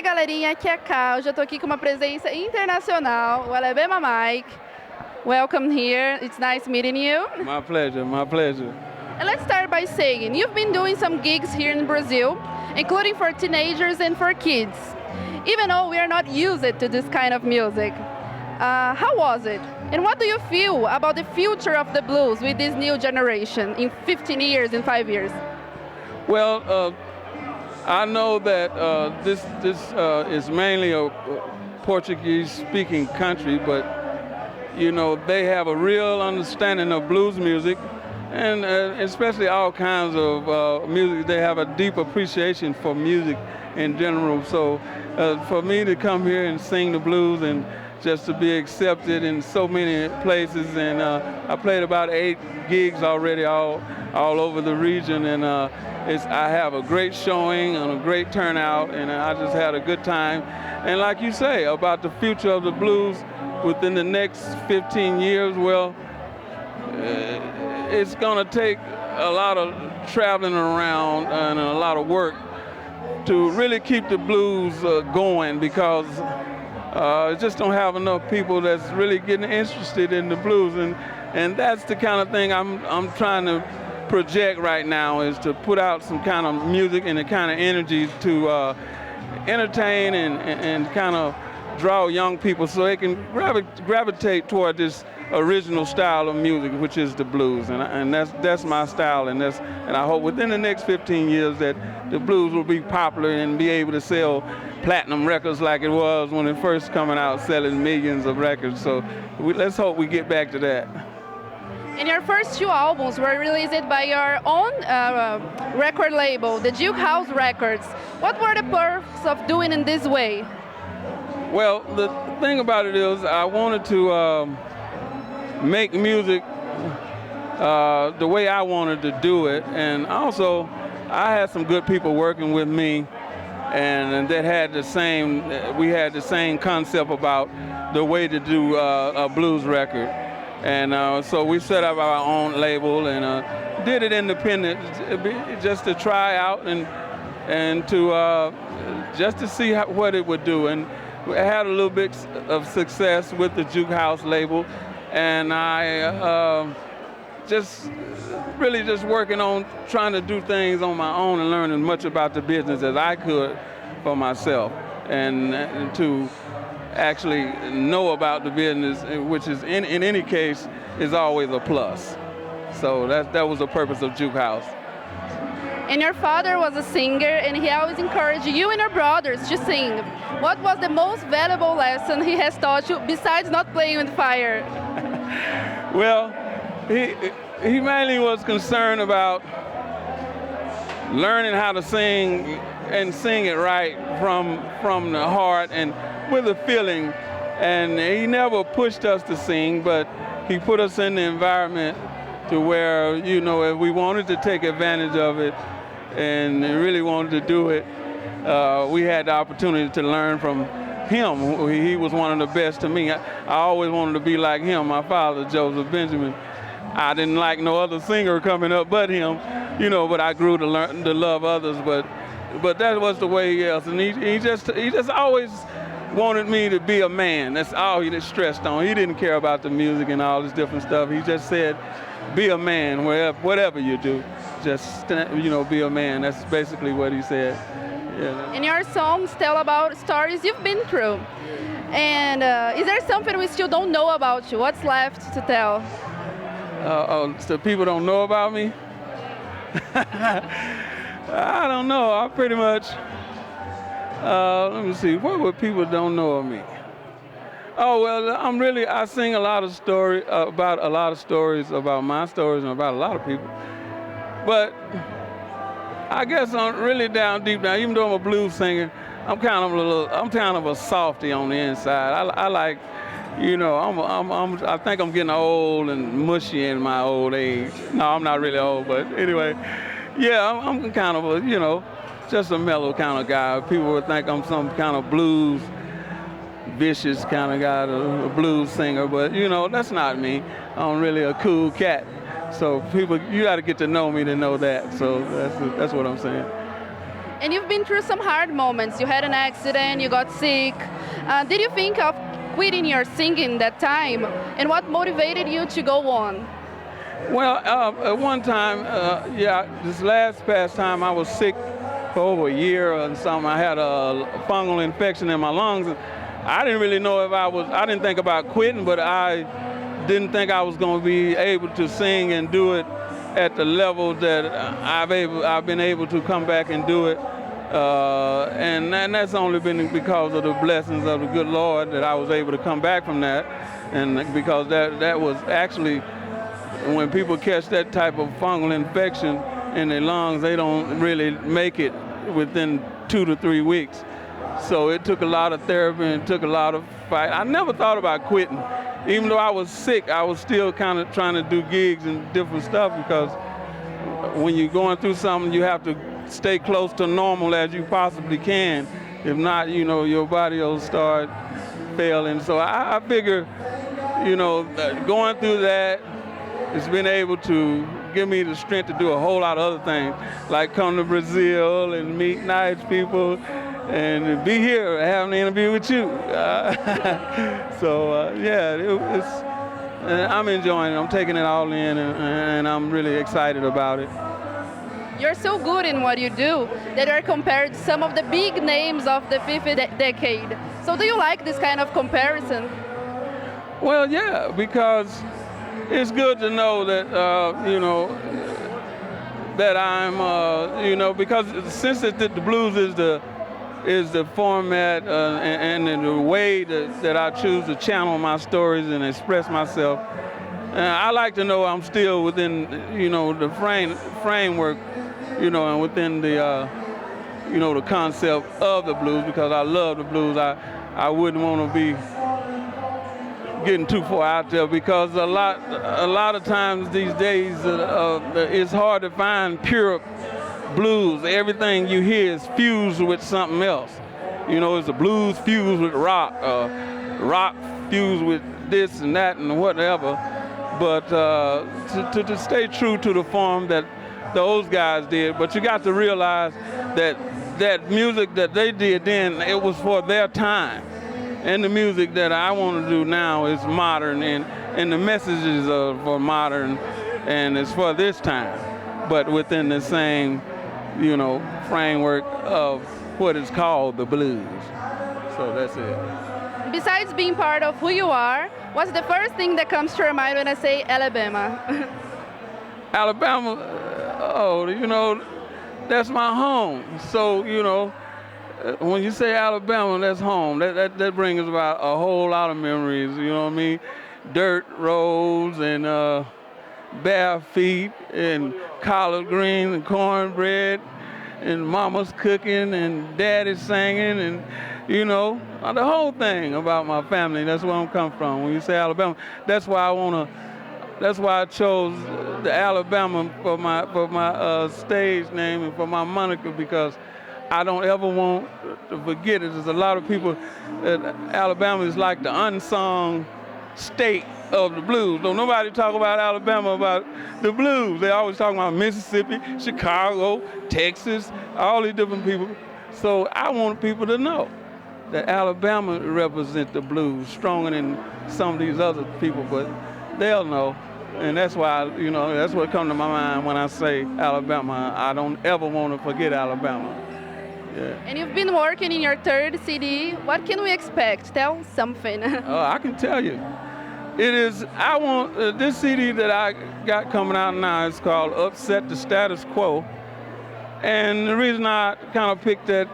galerinha, aqui é a Ká. Hoje eu tô aqui com uma presença internacional, o Alabama Mike. Welcome here, it's nice meeting you. My pleasure, my pleasure. And let's start by saying, you've been doing some gigs here in Brazil, including for teenagers and for kids, even though we are not used to this kind of music. How was it? And what do you feel about the future of the blues with this new generation in 15 years, in 5 years? Well, I know that this is mainly a Portuguese-speaking country, but you know they have a real understanding of blues music, and especially all kinds of music. They have a deep appreciation for music in general. So, for me to come here and sing the blues and just to be accepted in so many places, and I played about 8 gigs already all over the region, and I have a great showing and a great turnout, and I just had a good time. And like you say about the future of the blues within the next 15 years, well, it's going to take a lot of traveling around and a lot of work to really keep the blues going, because just don't have enough people that's really getting interested in the blues, and that's the kind of thing I'm trying to project right now, is to put out some kind of music and the kind of energy to entertain and kind of draw young people so they can gravitate toward this original style of music, which is the blues, and that's my style, and I hope within the next 15 years that the blues will be popular and be able to sell platinum records like it was when it first coming out, selling millions of records. So let's hope we get back to that. And your first 2 albums were released by your own record label, the Duke House Records. What were the perks of doing in this way? Well, the thing about it is I wanted to make music the way I wanted to do it, and also I had some good people working with me, and that had we had the same concept about the way to do a blues record. And so we set up our own label and did it independent, just to try out and to just to see what it would do. And we had a little bit of success with the Duke House label, and I just working on trying to do things on my own and learn as much about the business as I could for myself, and to actually know about the business, which is in any case is always a plus. So that was the purpose of Duke House. And your father was a singer, and he always encouraged you and your brothers to sing. What was the most valuable lesson he has taught you besides not playing with fire? Well, he mainly was concerned about learning how to sing and sing it right from the heart and with a feeling. And he never pushed us to sing, but he put us in the environment to where, you know, if we wanted to take advantage of it and really wanted to do it, we had the opportunity to learn from him. He was one of the best to me. I always wanted to be like him, my father, Joseph Benjamin. I didn't like no other singer coming up but him, you know, but I grew to learn to love others, but that was the way he is. And he just always wanted me to be a man. That's all he just stressed on. He didn't care about the music and all this different stuff. He just said, be a man whatever you do. Just, you know, be a man. That's basically what he said. Yeah. And your songs tell about stories you've been through. And is there something we still don't know about you? What's left to tell? So people don't know about me? I don't know. I pretty much, let me see, what would people don't know of me? Oh, well, I sing a lot of stories about my stories and about a lot of people. But I guess I'm really down deep now, even though I'm a blues singer, I'm kind of a softy on the inside. I like, you know, I think I'm getting old and mushy in my old age. No, I'm not really old, but anyway. Yeah, I'm kind of a, you know, just a mellow kind of guy. People would think I'm some kind of blues, vicious kind of guy, a blues singer, but, you know, that's not me. I'm really a cool cat. So people, you got to get to know me to know that. So that's what I'm saying. And you've been through some hard moments. You had an accident, you got sick. Did you think of quitting your singing that time? And what motivated you to go on? Well, at one time, this past time I was sick for over a year or something. I had a fungal infection in my lungs. I didn't really know if I didn't think about quitting, but I didn't think I was going to be able to sing and do it at the level that I've been able to come back and do it. And that's only been because of the blessings of the good Lord that I was able to come back from that. And because that was actually, when people catch that type of fungal infection in their lungs, they don't really make it within 2 to 3 weeks. So it took a lot of therapy and it took a lot of fight. I never thought about quitting. Even though I was sick, I was still kind of trying to do gigs and different stuff, because when you're going through something, you have to stay close to normal as you possibly can. If not, your body will start failing. So I figure, going through that, it's been able to give me the strength to do a whole lot of other things, like come to Brazil and meet nice people and be here having an interview with you. I'm enjoying it. I'm taking it all in, and I'm really excited about it. You're so good in what you do that you're compared to some of the big names of the fifth decade. So do you like this kind of comparison? Well, yeah, because it's good to know that, that I'm, because since the blues is the format and the way that I choose to channel my stories and express myself, I like to know I'm still within, the framework, and within the, the concept of the blues, because I love the blues. I wouldn't want to be getting too far out there, because a lot of times these days it's hard to find pure blues. Everything you hear is fused with something else. It's a blues fused with rock, rock fused with this and that and whatever. But to stay true to the form that those guys did, but you got to realize that music that they did then, it was for their time. And the music that I want to do now is modern, and the messages are for modern, and it's for this time, but within the same, framework of what is called the blues. So that's it. Besides being part of who you are, what's the first thing that comes to your mind when I say Alabama? Alabama, that's my home. So, when you say Alabama, that's home. That brings about a whole lot of memories, you know what I mean? Dirt roads and bare feet and collard greens and cornbread and mama's cooking and daddy's singing and, the whole thing about my family. That's where I'm come from. When you say Alabama, that's why I chose the Alabama for my stage name and for my moniker, because I don't ever want to forget it. There's a lot of people that Alabama is like the unsung state of the blues. Don't nobody talk about Alabama about the blues. They always talk about Mississippi, Chicago, Texas, all these different people. So I want people to know that Alabama represents the blues stronger than some of these other people, but they'll know. And that's why, that's what comes to my mind when I say Alabama. I don't ever want to forget Alabama. Yeah. And you've been working in your third CD. What can we expect? Tell something. I can tell you. I want this CD that I got coming out now is called Upset the Status Quo. And the reason I kind of picked that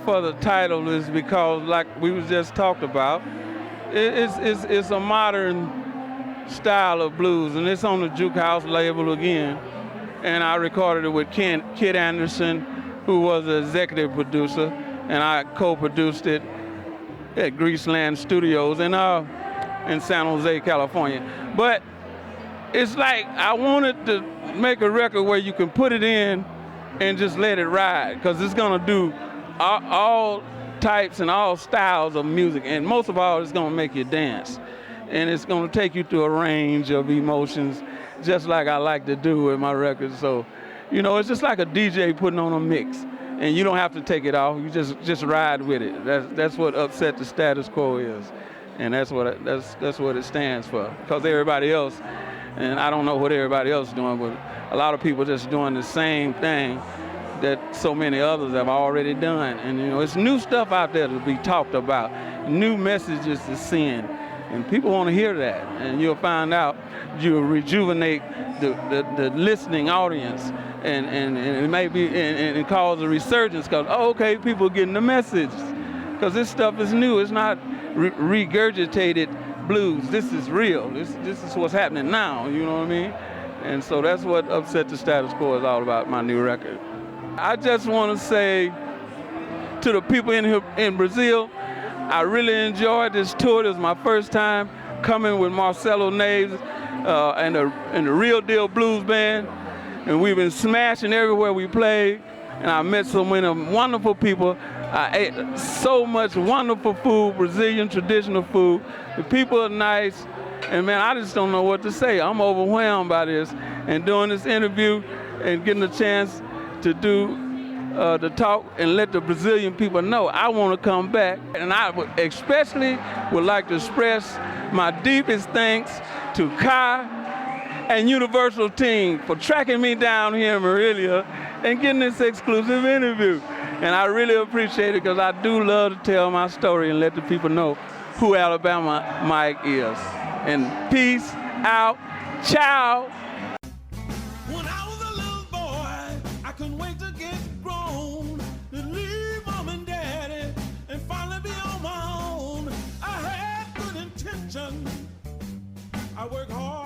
for the title is because, like we was just talked about, it's a modern style of blues, and it's on the Juke House label again. And I recorded it with Kid Anderson, who was the executive producer, and I co-produced it at Greaseland Studios in San Jose, California. But it's like I wanted to make a record where you can put it in and just let it ride, because it's gonna do all types and all styles of music, and most of all, it's gonna make you dance. And it's gonna take you through a range of emotions, just like I like to do with my records. So, You know, it's just like a DJ putting on a mix, and you don't have to take it off. You just ride with it. That's what Upset the Status Quo is, and that's what it stands for. Because everybody else, and I don't know what everybody else is doing, but a lot of people just doing the same thing that so many others have already done. And you know, it's new stuff out there to be talked about, new messages to send, and people want to hear that. And you'll find out you'll rejuvenate the listening audience, and it may be and cause a resurgence because okay, people are getting the message because this stuff is new. It's not regurgitated blues. This is real. This is what's happening now. You know what I mean? And so that's what Upset the Status Quo is all about. My new record. I just want to say to the people in Brazil, I really enjoyed this tour. This was my first time coming with Marcelo Neves and the Real Deal Blues Band, and we've been smashing everywhere we played. And I met so many wonderful people. I ate so much wonderful food, Brazilian traditional food. The people are nice, and man, I just don't know what to say. I'm overwhelmed by this, and doing this interview and getting a chance to do the talk and let the Brazilian people know I want to come back. And I especially would like to express my deepest thanks to Kai and Universal team for tracking me down here in Morelia and getting this exclusive interview. And I really appreciate it because I do love to tell my story and let the people know who Alabama Mike is. And peace out. Ciao. When I was a little boy, I couldn't wait to get grown, to leave mom and daddy and finally be on my own. I had good intention. I worked hard.